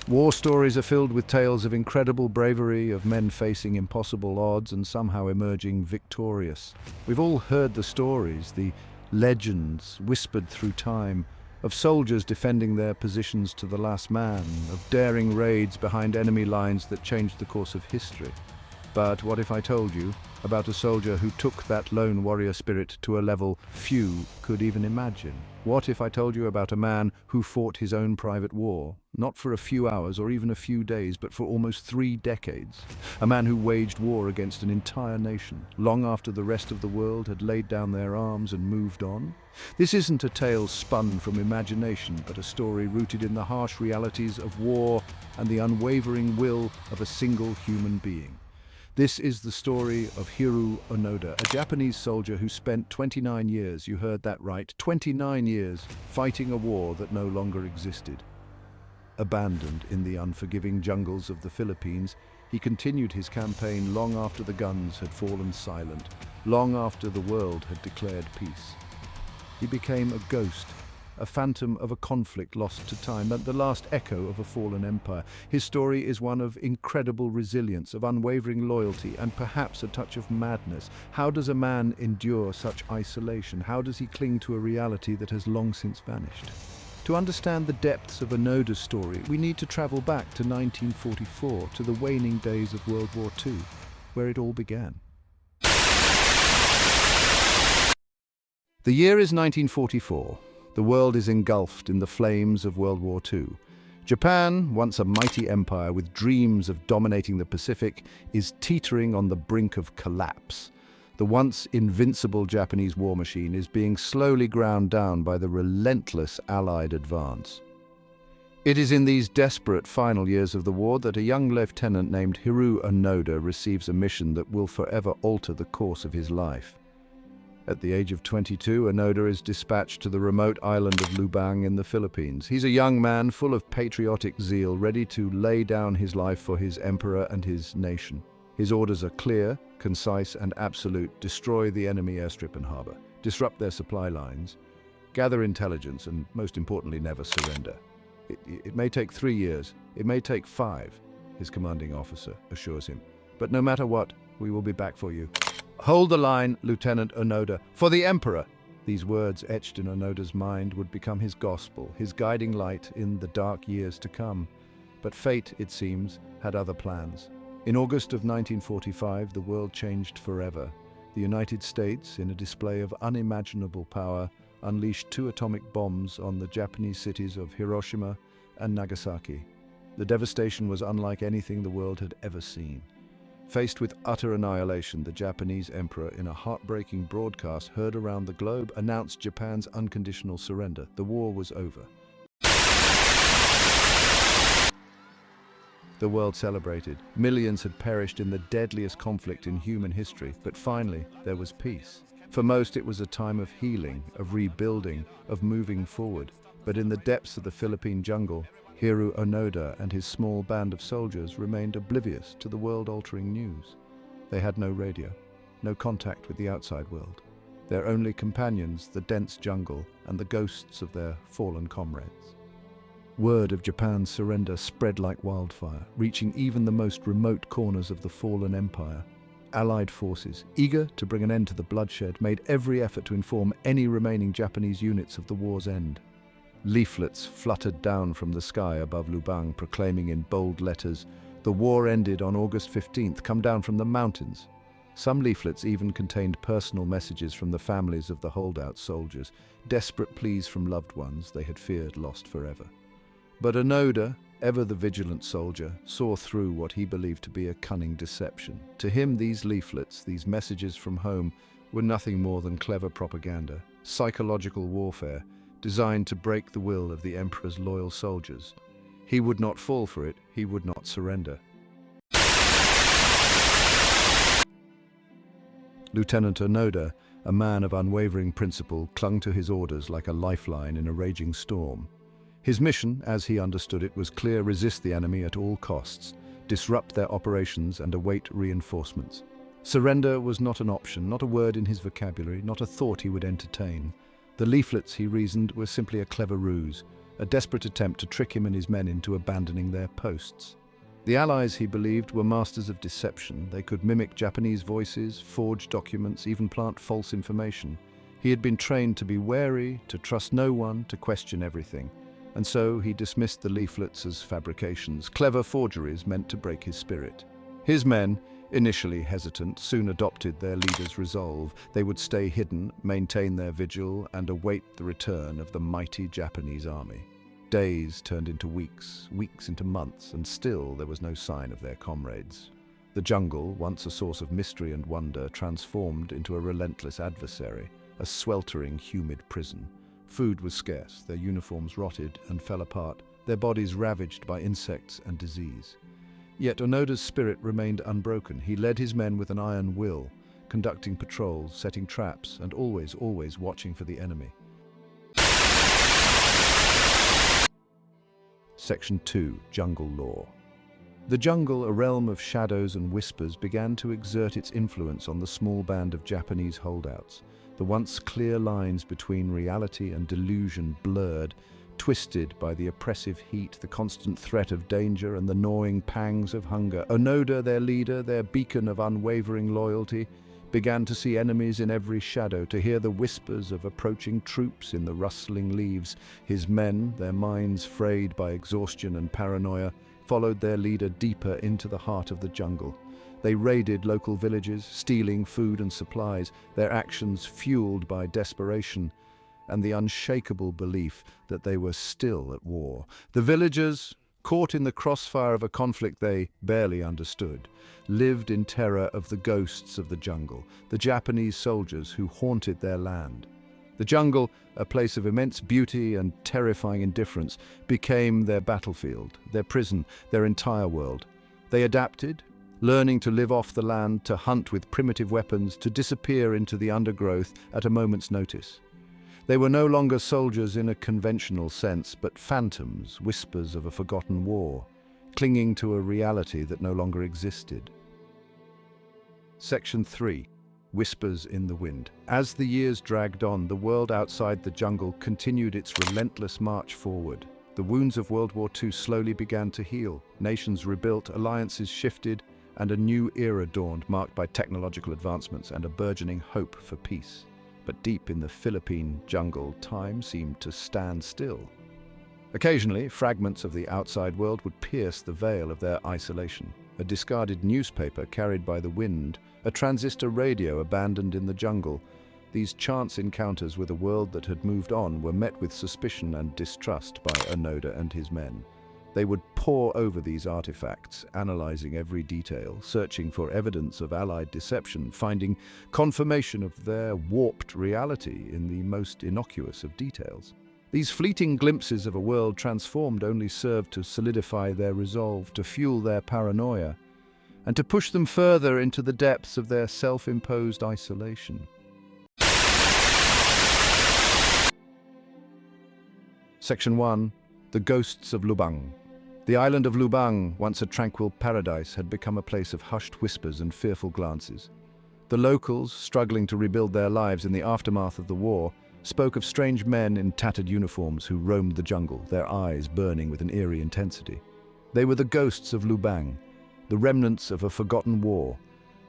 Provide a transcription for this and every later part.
War stories are filled with tales of incredible bravery, of men facing impossible odds and somehow emerging victorious. We've all heard the stories, the legends whispered through time, of soldiers defending their positions to the last man, of daring raids behind enemy lines that changed the course of history. But what if I told you about a soldier who took that lone warrior spirit to a level few could even imagine? What if I told you about a man who fought his own private war, not for a few hours or even a few days, but for almost 3 decades? A man who waged war against an entire nation, long after the rest of the world had laid down their arms and moved on? This isn't a tale spun from imagination, but a story rooted in the harsh realities of war and the unwavering will of a single human being. This is the story of Hiroo Onoda, a Japanese soldier who spent 29 years, you heard that right, 29 years, fighting a war that no longer existed. Abandoned in the unforgiving jungles of the Philippines, he continued his campaign long after the guns had fallen silent, long after the world had declared peace. He became a ghost, a phantom of a conflict lost to time, and the last echo of a fallen empire. His story is one of incredible resilience, of unwavering loyalty, and perhaps a touch of madness. How does a man endure such isolation? How does he cling to a reality that has long since vanished? To understand the depths of Onoda's story, we need to travel back to 1944, to the waning days of World War II, where it all began. The year is 1944. The world is engulfed in the flames of World War II. Japan, once a mighty empire with dreams of dominating the Pacific, is teetering on the brink of collapse. The once invincible Japanese war machine is being slowly ground down by the relentless Allied advance. It is in these desperate final years of the war that a young lieutenant named Hiroo Onoda receives a mission that will forever alter the course of his life. At the age of 22, Onoda is dispatched to the remote island of Lubang in the Philippines. He's a young man full of patriotic zeal, ready to lay down his life for his emperor and his nation. His orders are clear, concise, and absolute. Destroy the enemy airstrip and harbor, disrupt their supply lines, gather intelligence, and most importantly, never surrender. It may take 3 years, it may take 5, his commanding officer assures him. But no matter what, we will be back for you. Hold the line, Lieutenant Onoda, for the Emperor! These words etched in Onoda's mind would become his gospel, his guiding light in the dark years to come. But fate, it seems, had other plans. In August of 1945, the world changed forever. The United States, in a display of unimaginable power, unleashed 2 atomic bombs on the Japanese cities of Hiroshima and Nagasaki. The devastation was unlike anything the world had ever seen. Faced with utter annihilation, the Japanese emperor, in a heartbreaking broadcast heard around the globe, announced Japan's unconditional surrender. The war was over. The world celebrated. Millions had perished in the deadliest conflict in human history, but finally there was peace. For most, it was a time of healing, of rebuilding, of moving forward. But in the depths of the Philippine jungle, Hiroo Onoda and his small band of soldiers remained oblivious to the world-altering news. They had no radio, no contact with the outside world. Their only companions, the dense jungle and the ghosts of their fallen comrades. Word of Japan's surrender spread like wildfire, reaching even the most remote corners of the fallen empire. Allied forces, eager to bring an end to the bloodshed, made every effort to inform any remaining Japanese units of the war's end. Leaflets fluttered down from the sky above Lubang, proclaiming in bold letters, "The war ended on August 15th, come down from the mountains." Some leaflets even contained personal messages from the families of the holdout soldiers, desperate pleas from loved ones they had feared lost forever. But Onoda, ever the vigilant soldier, saw through what he believed to be a cunning deception. To him, these leaflets, these messages from home, were nothing more than clever propaganda, psychological warfare, designed to break the will of the emperor's loyal soldiers. He would not fall for it, he would not surrender. Lieutenant Onoda, a man of unwavering principle, clung to his orders like a lifeline in a raging storm. His mission, as he understood it, was clear: resist the enemy at all costs, disrupt their operations and await reinforcements. Surrender was not an option, not a word in his vocabulary, not a thought he would entertain. The leaflets, he reasoned, were simply a clever ruse, a desperate attempt to trick him and his men into abandoning their posts. The Allies, he believed, were masters of deception. They could mimic Japanese voices, forge documents, even plant false information. He had been trained to be wary, to trust no one, to question everything. And so he dismissed the leaflets as fabrications, clever forgeries meant to break his spirit. His men, initially hesitant, soon adopted their leader's resolve. They would stay hidden, maintain their vigil, and await the return of the mighty Japanese army. Days turned into weeks, weeks into months, and still there was no sign of their comrades. The jungle, once a source of mystery and wonder, transformed into a relentless adversary, a sweltering, humid prison. Food was scarce, their uniforms rotted and fell apart, their bodies ravaged by insects and disease. Yet Onoda's spirit remained unbroken. He led his men with an iron will, conducting patrols, setting traps, and always watching for the enemy. Section 2. Jungle Lore. The jungle, a realm of shadows and whispers, began to exert its influence on the small band of Japanese holdouts. The once clear lines between reality and delusion blurred, twisted by the oppressive heat, the constant threat of danger, and the gnawing pangs of hunger. Onoda, their leader, their beacon of unwavering loyalty, began to see enemies in every shadow, to hear the whispers of approaching troops in the rustling leaves. His men, their minds frayed by exhaustion and paranoia, followed their leader deeper into the heart of the jungle. They raided local villages, stealing food and supplies, their actions fueled by desperation and the unshakable belief that they were still at war. The villagers, caught in the crossfire of a conflict they barely understood, lived in terror of the ghosts of the jungle, the Japanese soldiers who haunted their land. The jungle, a place of immense beauty and terrifying indifference, became their battlefield, their prison, their entire world. They adapted, learning to live off the land, to hunt with primitive weapons, to disappear into the undergrowth at a moment's notice. They were no longer soldiers in a conventional sense, but phantoms, whispers of a forgotten war, clinging to a reality that no longer existed. Section 3. Whispers in the Wind. As the years dragged on, the world outside the jungle continued its relentless march forward. The wounds of World War II slowly began to heal. Nations rebuilt, alliances shifted, and a new era dawned, marked by technological advancements and a burgeoning hope for peace. But deep in the Philippine jungle, time seemed to stand still. Occasionally, fragments of the outside world would pierce the veil of their isolation. A discarded newspaper carried by the wind, a transistor radio abandoned in the jungle. These chance encounters with a world that had moved on were met with suspicion and distrust by Onoda and his men. They would pore over these artifacts, analyzing every detail, searching for evidence of Allied deception, finding confirmation of their warped reality in the most innocuous of details. These fleeting glimpses of a world transformed only served to solidify their resolve, to fuel their paranoia, and to push them further into the depths of their self-imposed isolation. Section 1. The Ghosts of Lubang. The island of Lubang, once a tranquil paradise, had become a place of hushed whispers and fearful glances. The locals, struggling to rebuild their lives in the aftermath of the war, spoke of strange men in tattered uniforms who roamed the jungle, their eyes burning with an eerie intensity. They were the ghosts of Lubang, the remnants of a forgotten war,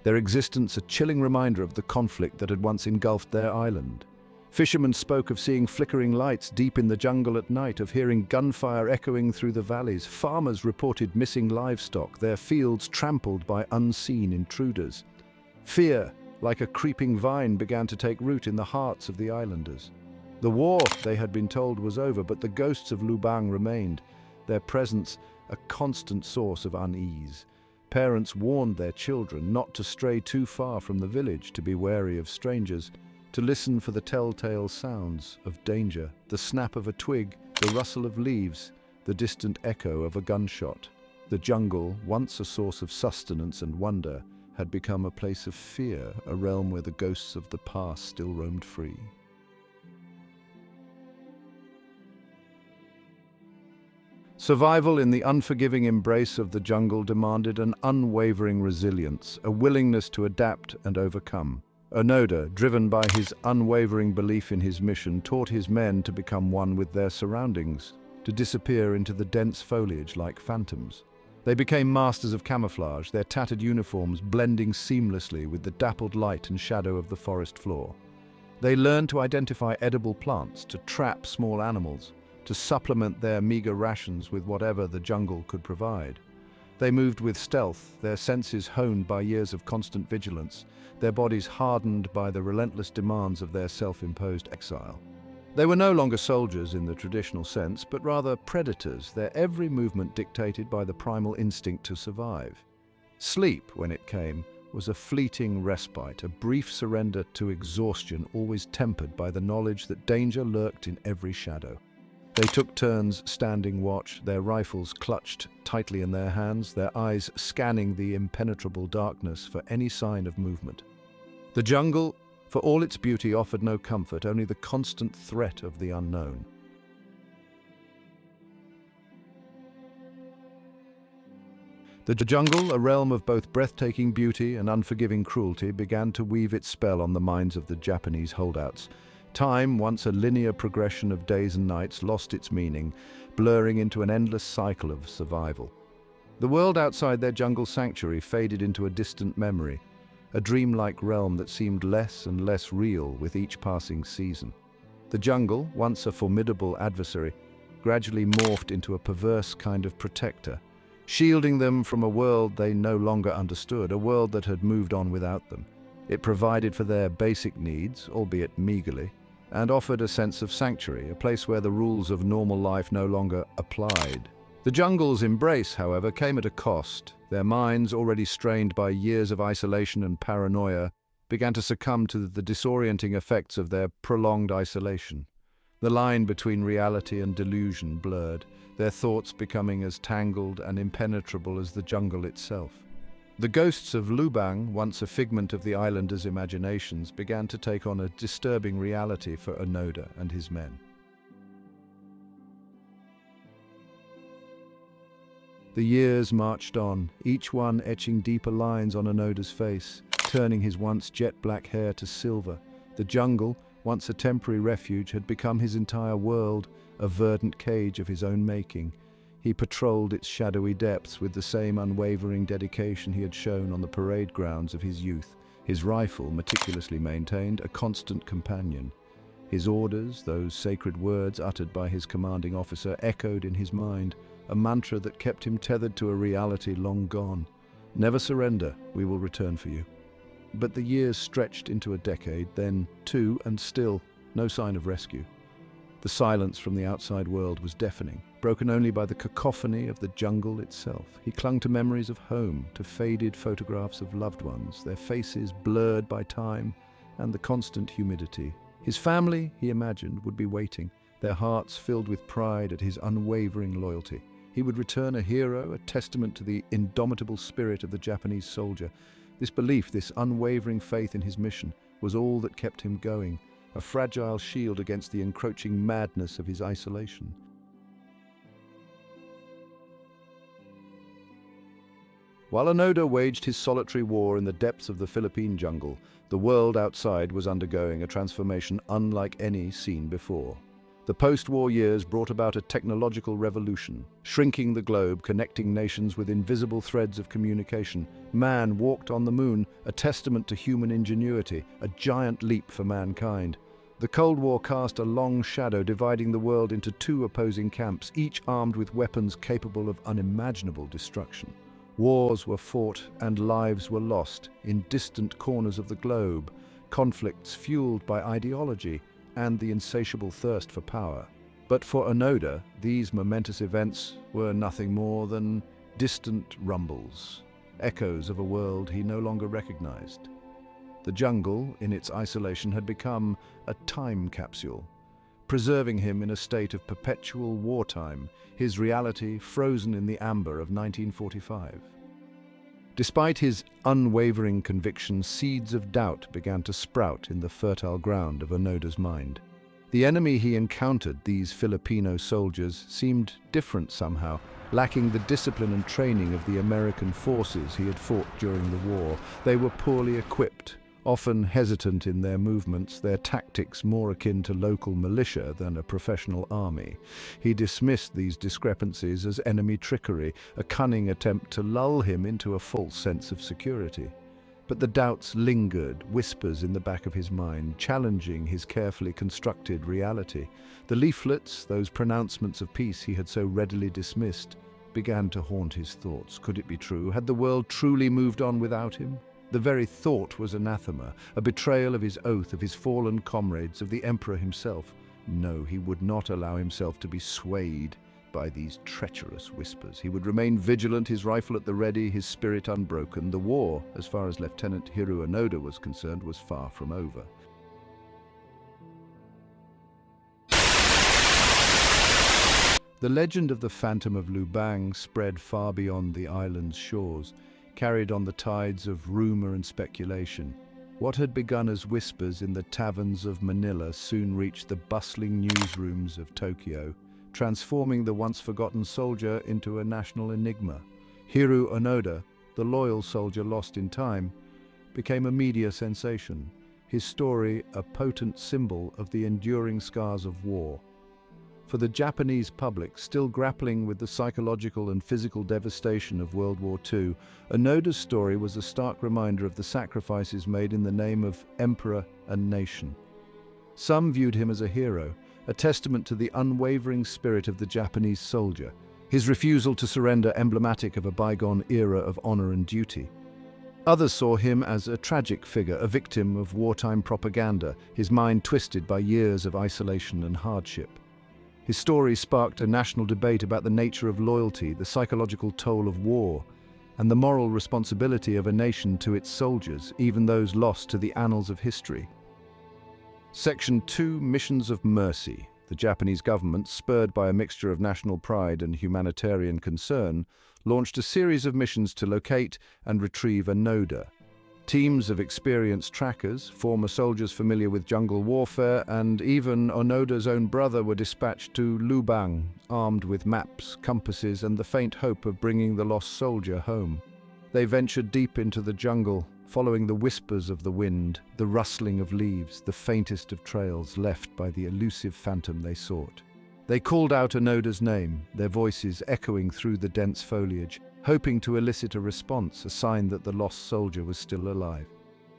their existence a chilling reminder of the conflict that had once engulfed their island. Fishermen spoke of seeing flickering lights deep in the jungle at night, of hearing gunfire echoing through the valleys. Farmers reported missing livestock, their fields trampled by unseen intruders. Fear, like a creeping vine, began to take root in the hearts of the islanders. The war, they had been told, was over, but the ghosts of Lubang remained, their presence a constant source of unease. Parents warned their children not to stray too far from the village, to be wary of strangers, to listen for the telltale sounds of danger, the snap of a twig, the rustle of leaves, the distant echo of a gunshot. The jungle, once a source of sustenance and wonder, had become a place of fear, a realm where the ghosts of the past still roamed free. Survival in the unforgiving embrace of the jungle demanded an unwavering resilience, a willingness to adapt and overcome. Onoda, driven by his unwavering belief in his mission, taught his men to become one with their surroundings, to disappear into the dense foliage like phantoms. They became masters of camouflage, their tattered uniforms blending seamlessly with the dappled light and shadow of the forest floor. They learned to identify edible plants, to trap small animals, to supplement their meager rations with whatever the jungle could provide. They moved with stealth, their senses honed by years of constant vigilance, their bodies hardened by the relentless demands of their self-imposed exile. They were no longer soldiers in the traditional sense, but rather predators, their every movement dictated by the primal instinct to survive. Sleep, when it came, was a fleeting respite, a brief surrender to exhaustion, always tempered by the knowledge that danger lurked in every shadow. They took turns standing watch, their rifles clutched tightly in their hands, their eyes scanning the impenetrable darkness for any sign of movement. The jungle, for all its beauty, offered no comfort, only the constant threat of the unknown. The jungle, a realm of both breathtaking beauty and unforgiving cruelty, began to weave its spell on the minds of the Japanese holdouts. Time, once a linear progression of days and nights, lost its meaning, blurring into an endless cycle of survival. The world outside their jungle sanctuary faded into a distant memory, a dreamlike realm that seemed less and less real with each passing season. The jungle, once a formidable adversary, gradually morphed into a perverse kind of protector, shielding them from a world they no longer understood, a world that had moved on without them. It provided for their basic needs, albeit meagerly, and offered a sense of sanctuary, a place where the rules of normal life no longer applied. The jungle's embrace, however, came at a cost. Their minds, already strained by years of isolation and paranoia, began to succumb to the disorienting effects of their prolonged isolation. The line between reality and delusion blurred, their thoughts becoming as tangled and impenetrable as the jungle itself. The ghosts of Lubang, once a figment of the islanders' imaginations, began to take on a disturbing reality for Onoda and his men. The years marched on, each one etching deeper lines on Onoda's face, turning his once jet-black hair to silver. The jungle, once a temporary refuge, had become his entire world, a verdant cage of his own making. He patrolled its shadowy depths with the same unwavering dedication he had shown on the parade grounds of his youth, his rifle meticulously maintained, a constant companion. His orders, those sacred words uttered by his commanding officer, echoed in his mind, a mantra that kept him tethered to a reality long gone. Never surrender, we will return for you. But the years stretched into a decade, then two, and still no sign of rescue. The silence from the outside world was deafening, broken only by the cacophony of the jungle itself. He clung to memories of home, to faded photographs of loved ones, their faces blurred by time and the constant humidity. His family, he imagined, would be waiting, their hearts filled with pride at his unwavering loyalty. He would return a hero, a testament to the indomitable spirit of the Japanese soldier. This belief, this unwavering faith in his mission, was all that kept him going, a fragile shield against the encroaching madness of his isolation. While Onoda waged his solitary war in the depths of the Philippine jungle, the world outside was undergoing a transformation unlike any seen before. The post-war years brought about a technological revolution, shrinking the globe, connecting nations with invisible threads of communication. Man walked on the moon, a testament to human ingenuity, a giant leap for mankind. The Cold War cast a long shadow, dividing the world into two opposing camps, each armed with weapons capable of unimaginable destruction. Wars were fought and lives were lost in distant corners of the globe, conflicts fueled by ideology and the insatiable thirst for power. But for Onoda, these momentous events were nothing more than distant rumbles, echoes of a world he no longer recognized. The jungle, in its isolation, had become a time capsule, preserving him in a state of perpetual wartime, his reality frozen in the amber of 1945. Despite his unwavering conviction, seeds of doubt began to sprout in the fertile ground of Onoda's mind. The enemy he encountered, these Filipino soldiers, seemed different somehow, lacking the discipline and training of the American forces he had fought during the war. They were poorly equipped, Often hesitant in their movements, their tactics more akin to local militia than a professional army. He dismissed these discrepancies as enemy trickery, a cunning attempt to lull him into a false sense of security. But the doubts lingered, whispers in the back of his mind, challenging his carefully constructed reality. The leaflets, those pronouncements of peace he had so readily dismissed, began to haunt his thoughts. Could it be true? Had the world truly moved on without him? The very thought was anathema, a betrayal of his oath, of his fallen comrades, of the emperor himself. No, he would not allow himself to be swayed by these treacherous whispers. He would remain vigilant, his rifle at the ready, his spirit unbroken. The war, as far as Lieutenant Hiroo Onoda was concerned, was far from over. The legend of the Phantom of Lubang spread far beyond the island's shores, carried on the tides of rumor and speculation. What had begun as whispers in the taverns of Manila soon reached the bustling newsrooms of Tokyo, transforming the once-forgotten soldier into a national enigma. Hiroo Onoda, the loyal soldier lost in time, became a media sensation, his story a potent symbol of the enduring scars of war. For the Japanese public, still grappling with the psychological and physical devastation of World War II, Onoda's story was a stark reminder of the sacrifices made in the name of emperor and nation. Some viewed him as a hero, a testament to the unwavering spirit of the Japanese soldier, his refusal to surrender emblematic of a bygone era of honor and duty. Others saw him as a tragic figure, a victim of wartime propaganda, his mind twisted by years of isolation and hardship. His story sparked a national debate about the nature of loyalty, the psychological toll of war, and the moral responsibility of a nation to its soldiers, even those lost to the annals of history. Section 2, Missions of Mercy. The Japanese government, spurred by a mixture of national pride and humanitarian concern, launched a series of missions to locate and retrieve Onoda. Teams of experienced trackers, former soldiers familiar with jungle warfare, and even Onoda's own brother were dispatched to Lubang, armed with maps, compasses, and the faint hope of bringing the lost soldier home. They ventured deep into the jungle, following the whispers of the wind, the rustling of leaves, the faintest of trails left by the elusive phantom they sought. They called out Onoda's name, their voices echoing through the dense foliage, hoping to elicit a response, a sign that the lost soldier was still alive.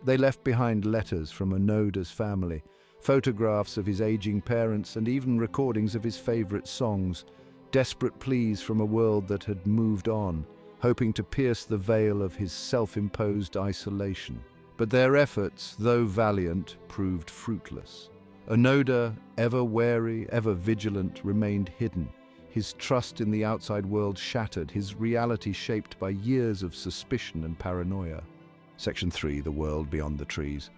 They left behind letters from Onoda's family, photographs of his aging parents, and even recordings of his favorite songs, desperate pleas from a world that had moved on, hoping to pierce the veil of his self-imposed isolation. But their efforts, though valiant, proved fruitless. Onoda, ever wary, ever vigilant, remained hidden, his trust in the outside world shattered, his reality shaped by years of suspicion and paranoia. Section 3, The World Beyond the Trees.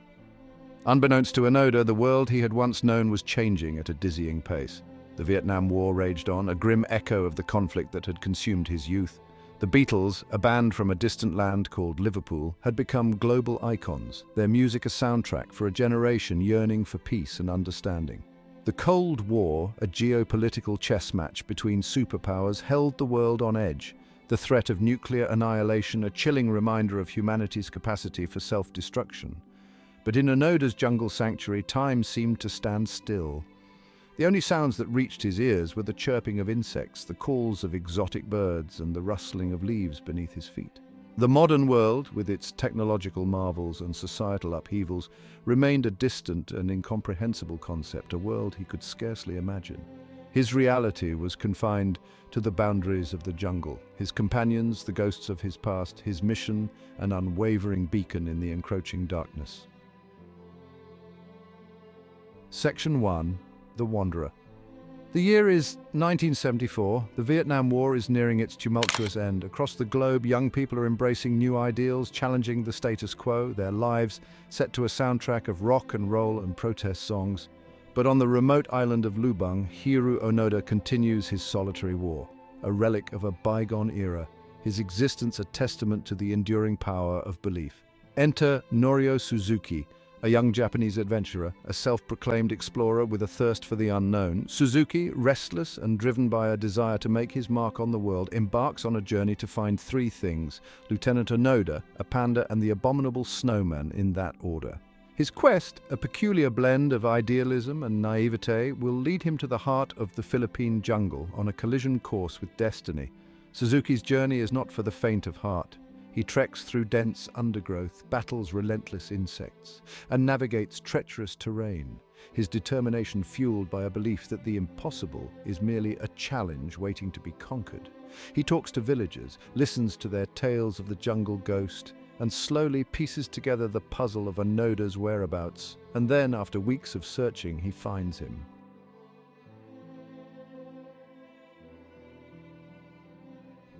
Unbeknownst to Onoda, the world he had once known was changing at a dizzying pace. The Vietnam War raged on, a grim echo of the conflict that had consumed his youth. The Beatles, a band from a distant land called Liverpool, had become global icons, their music a soundtrack for a generation yearning for peace and understanding. The Cold War, a geopolitical chess match between superpowers, held the world on edge, the threat of nuclear annihilation a chilling reminder of humanity's capacity for self-destruction. But in Onoda's jungle sanctuary, time seemed to stand still. The only sounds that reached his ears were the chirping of insects, the calls of exotic birds, and the rustling of leaves beneath his feet. The modern world, with its technological marvels and societal upheavals, remained a distant and incomprehensible concept, a world he could scarcely imagine. His reality was confined to the boundaries of the jungle, his companions, the ghosts of his past, his mission, an unwavering beacon in the encroaching darkness. Section 1, The Wanderer. The year is 1974. The Vietnam War is nearing its tumultuous end. Across the globe, young people are embracing new ideals, challenging the status quo, their lives set to a soundtrack of rock and roll and protest songs. But on the remote island of Lubang, Hiroo Onoda continues his solitary war, a relic of a bygone era, his existence a testament to the enduring power of belief. Enter Norio Suzuki, A young Japanese adventurer, a self-proclaimed explorer with a thirst for the unknown, Suzuki, restless and driven by a desire to make his mark on the world, embarks on a journey to find three things: Lieutenant Onoda, a panda, and the abominable snowman, in that order. His quest, a peculiar blend of idealism and naivete, will lead him to the heart of the Philippine jungle on a collision course with destiny. Suzuki's journey is not for the faint of heart. He treks through dense undergrowth, battles relentless insects, and navigates treacherous terrain, his determination fueled by a belief that the impossible is merely a challenge waiting to be conquered. He talks to villagers, listens to their tales of the jungle ghost, and slowly pieces together the puzzle of Onoda's whereabouts. And then, after weeks of searching, he finds him.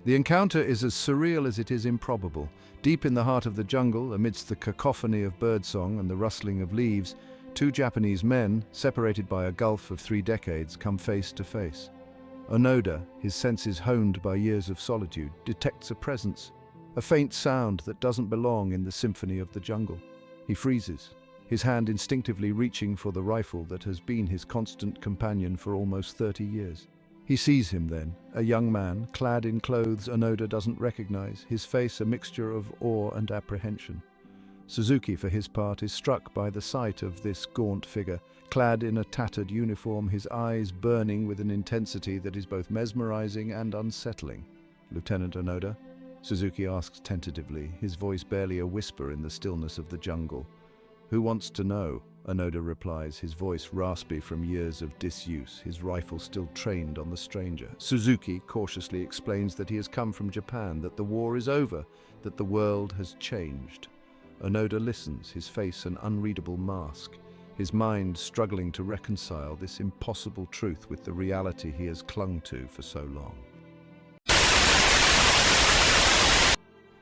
The encounter is as surreal as it is improbable. Deep in the heart of the jungle, amidst the cacophony of birdsong and the rustling of leaves, two Japanese men, separated by a gulf of 3 decades, come face to face. Onoda, his senses honed by years of solitude, detects a presence, a faint sound that doesn't belong in the symphony of the jungle. He freezes, his hand instinctively reaching for the rifle that has been his constant companion for almost 30 years. He sees him then, a young man, clad in clothes Onoda doesn't recognize, his face a mixture of awe and apprehension. Suzuki, for his part, is struck by the sight of this gaunt figure, clad in a tattered uniform, his eyes burning with an intensity that is both mesmerizing and unsettling. "Lieutenant Onoda?" Suzuki asks tentatively, his voice barely a whisper in the stillness of the jungle. "Who wants to know?" Onoda replies, his voice raspy from years of disuse, his rifle still trained on the stranger. Suzuki cautiously explains that he has come from Japan, that the war is over, that the world has changed. Onoda listens, his face an unreadable mask, his mind struggling to reconcile this impossible truth with the reality he has clung to for so long.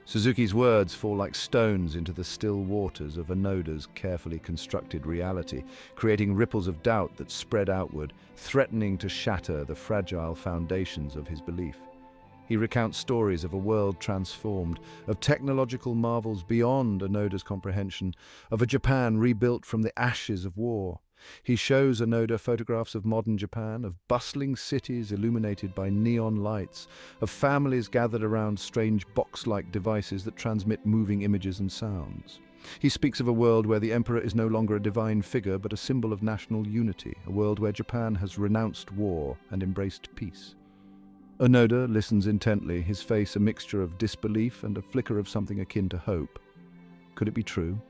Suzuki's words fall like stones into the still waters of Onoda's carefully constructed reality, creating ripples of doubt that spread outward, threatening to shatter the fragile foundations of his belief. He recounts stories of a world transformed, of technological marvels beyond Onoda's comprehension, of a Japan rebuilt from the ashes of war. He shows Onoda photographs of modern Japan, of bustling cities illuminated by neon lights, of families gathered around strange box-like devices that transmit moving images and sounds. He speaks of a world where the emperor is no longer a divine figure but a symbol of national unity, a world where Japan has renounced war and embraced peace. Onoda listens intently, his face a mixture of disbelief and a flicker of something akin to hope. Could it be true?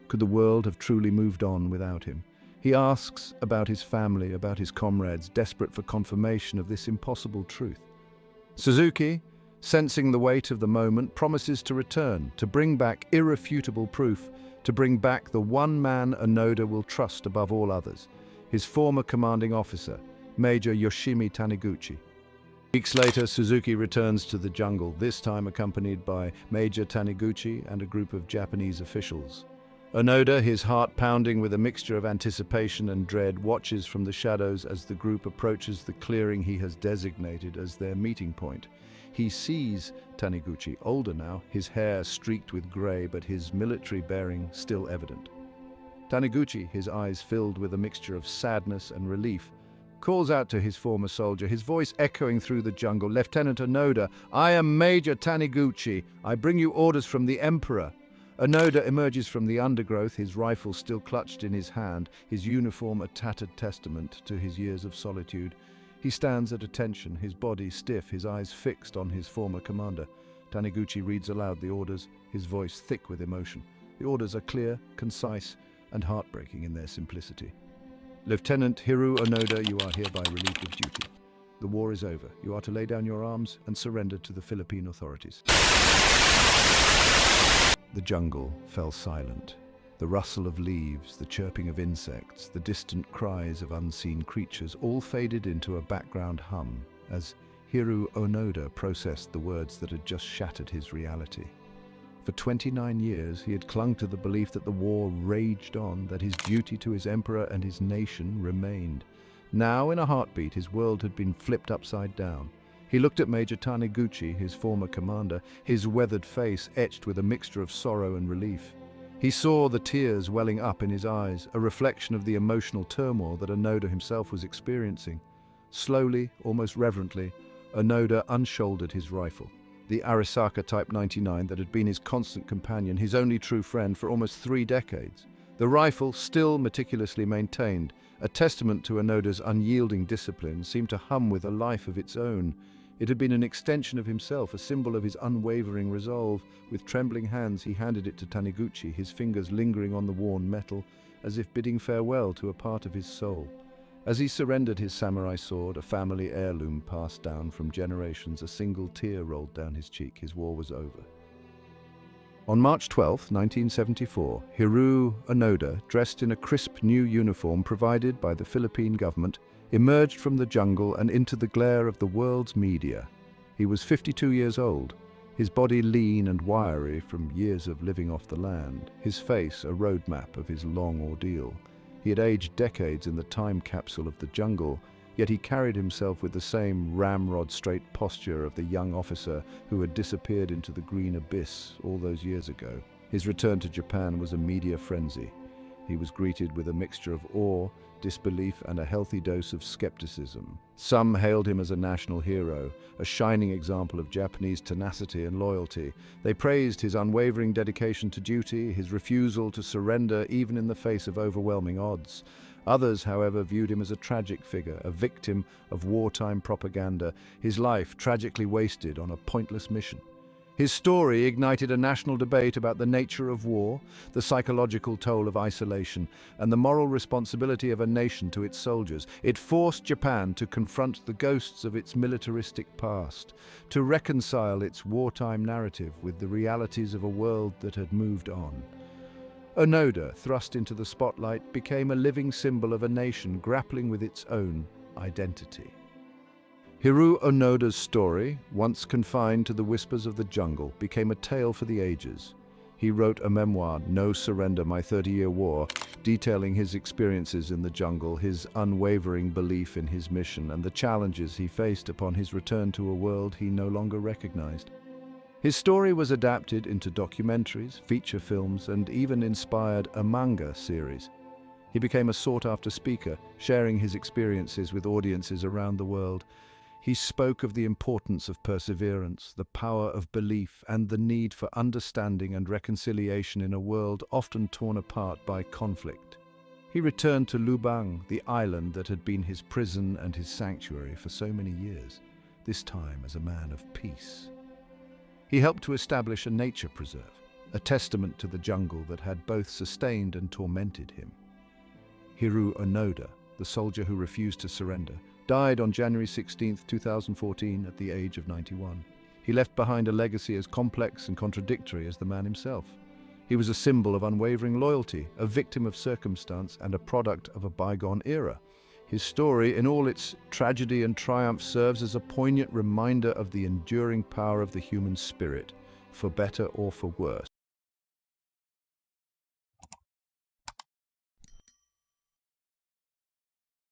Could the world have truly moved on without him? He asks about his family, about his comrades, desperate for confirmation of this impossible truth. Suzuki, sensing the weight of the moment, promises to return, to bring back irrefutable proof, to bring back the one man Onoda will trust above all others, his former commanding officer, Major Yoshimi Taniguchi. Weeks later, Suzuki returns to the jungle, this time accompanied by Major Taniguchi and a group of Japanese officials. Onoda, his heart pounding with a mixture of anticipation and dread, watches from the shadows as the group approaches the clearing he has designated as their meeting point. He sees Taniguchi, older now, his hair streaked with grey, but his military bearing still evident. Taniguchi, his eyes filled with a mixture of sadness and relief, calls out to his former soldier, his voice echoing through the jungle, "Lieutenant Onoda, I am Major Taniguchi. I bring you orders from the Emperor." Onoda emerges from the undergrowth, his rifle still clutched in his hand, his uniform a tattered testament to his years of solitude. He stands at attention, his body stiff, his eyes fixed on his former commander. Taniguchi reads aloud the orders, his voice thick with emotion. The orders are clear, concise, and heartbreaking in their simplicity. "Lieutenant Hiroo Onoda, you are hereby relieved of duty. The war is over. You are to lay down your arms and surrender to the Philippine authorities." The jungle fell silent. The rustle of leaves, the chirping of insects, the distant cries of unseen creatures all faded into a background hum as Hiroo Onoda processed the words that had just shattered his reality. For 29 years, he had clung to the belief that the war raged on, that his duty to his emperor and his nation remained. Now, in a heartbeat, his world had been flipped upside down. He looked at Major Taniguchi, his former commander, his weathered face etched with a mixture of sorrow and relief. He saw the tears welling up in his eyes, a reflection of the emotional turmoil that Onoda himself was experiencing. Slowly, almost reverently, Onoda unshouldered his rifle, the Arisaka Type 99 that had been his constant companion, his only true friend for almost 3 decades. The rifle, still meticulously maintained, a testament to Onoda's unyielding discipline, seemed to hum with a life of its own. It had been an extension of himself, a symbol of his unwavering resolve. With trembling hands he handed it to Taniguchi, his fingers lingering on the worn metal, as if bidding farewell to a part of his soul. As he surrendered his samurai sword, a family heirloom passed down from generations, a single tear rolled down his cheek. His war was over. On March 12, 1974, Hiroo Onoda, dressed in a crisp new uniform provided by the Philippine government, emerged from the jungle and into the glare of the world's media. He was 52 years old, his body lean and wiry from years of living off the land, his face a roadmap of his long ordeal. He had aged decades in the time capsule of the jungle, yet he carried himself with the same ramrod-straight posture of the young officer who had disappeared into the green abyss all those years ago. His return to Japan was a media frenzy. He was greeted with a mixture of awe, disbelief, and a healthy dose of skepticism. Some hailed him as a national hero, a shining example of Japanese tenacity and loyalty. They praised his unwavering dedication to duty, his refusal to surrender even in the face of overwhelming odds. Others, however, viewed him as a tragic figure, a victim of wartime propaganda, his life tragically wasted on a pointless mission. His story ignited a national debate about the nature of war, the psychological toll of isolation, and the moral responsibility of a nation to its soldiers. It forced Japan to confront the ghosts of its militaristic past, to reconcile its wartime narrative with the realities of a world that had moved on. Onoda, thrust into the spotlight, became a living symbol of a nation grappling with its own identity. Hiroo Onoda's story, once confined to the whispers of the jungle, became a tale for the ages. He wrote a memoir, No Surrender, My 30-Year War, detailing his experiences in the jungle, his unwavering belief in his mission, and the challenges he faced upon his return to a world he no longer recognized. His story was adapted into documentaries, feature films, and even inspired a manga series. He became a sought-after speaker, sharing his experiences with audiences around the world. He spoke of the importance of perseverance, the power of belief, and the need for understanding and reconciliation in a world often torn apart by conflict. He returned to Lubang, the island that had been his prison and his sanctuary for so many years, this time as a man of peace. He helped to establish a nature preserve, a testament to the jungle that had both sustained and tormented him. Hiroo Onoda, the soldier who refused to surrender, died on January 16, 2014 at the age of 91. He left behind a legacy as complex and contradictory as the man himself. He was a symbol of unwavering loyalty, a victim of circumstance, and a product of a bygone era. His story, in all its tragedy and triumph, serves as a poignant reminder of the enduring power of the human spirit, for better or for worse.